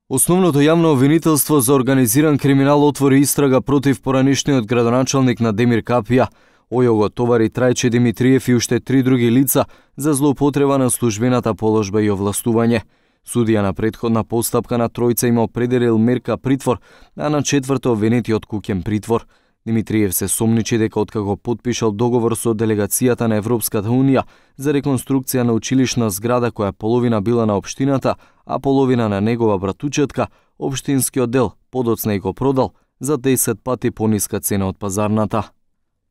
Основното јавно обвинителство за организиран криминал отвори истрага против поранишниот градоначалник на Демир Капија. Ој го товари Трајче Димитриев и уште 3 други лица за злоупотреба на службената положба и овластување. Судија на претходна постапка на тројца има определил мерка притвор, а на четврто обвинетиот куќен притвор. Димитриев се сомничи дека откако потпишал договор со делегацијата на Европската Унија за реконструкција на училишна зграда која половина била на општината, а половина на негова братучетка, општинскиот дел подоцна и го продал за 10 пати пониска цена од пазарната.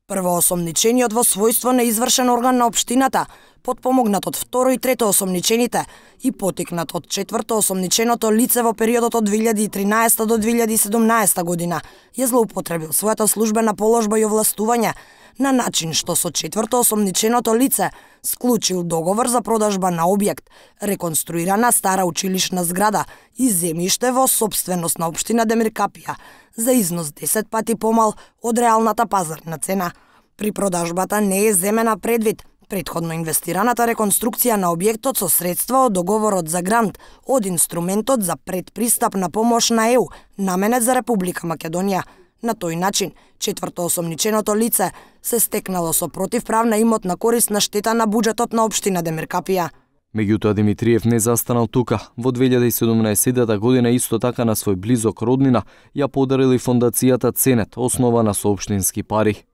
Првоосомничениот во својство на извршен орган на општината, потпомогнат од второ и трето осомничените и потикнат од четврто осомниченото лице во периодот од 2013 до 2017 година, ја злоупотребил својата службена положба и овластување на начин што со четврто осомниченото лице склучил договор за продажба на објект, реконструирана стара училишна зграда и земјиште во сопственост на општина Демир Капија за износ 10 пати помал од реалната пазарна цена. При продажбата не е земена предвид претходно инвестираната реконструкција на објектот со средства од договорот за грант од инструментот за предпристапна помош на ЕУ, наменет за Република Македонија. На тој начин, четврто осомниченото лице се стекнало со противправна имотна корист на штета на буџетот на општина Демир Капија. Меѓутоа Димитриев не застанал тука. Во 2017 година исто така на свој близок роднина ја подарили фондацијата Ценет, основана со општински пари.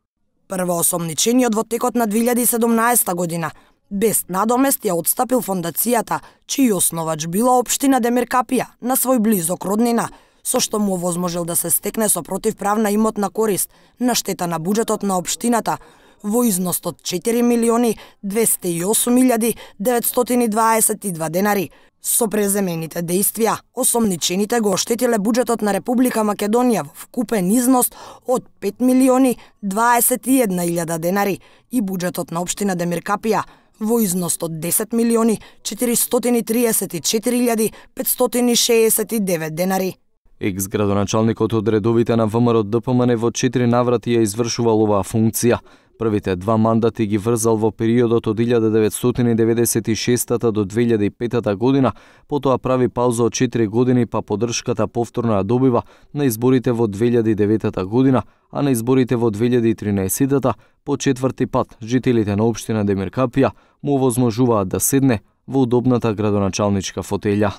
Првоосомничениот во текот на 2017 година без надомест ја отстапил фондацијата, чиј основач била општина Демир Капија на свој близок роднина, со што му овозможил да се стекне со противправна имотна корист на штета на буџетот на општината во износ од 4.208.922 денари. Со преземените дејствија, осомничените го оштетиле буџетот на Република Македонија во вкупен износ од 5.021.000 денари и буџетот на општина Демир Капија во износ од 10.434.569 денари. Екс-градоначалникот од редовите на ВМРО ДПМН во 4 наврати ја извршувал оваа функција. Првите 2 мандати ги врзал во периодот од 1996 до 2005 година, потоа прави пауза од 4 години па поддршката повторно ја добива на изборите во 2009 година, а на изборите во 2013 по четврти пат жителите на општина Демир Капија му овозможуваат да седне во удобната градоначалничка фотелја.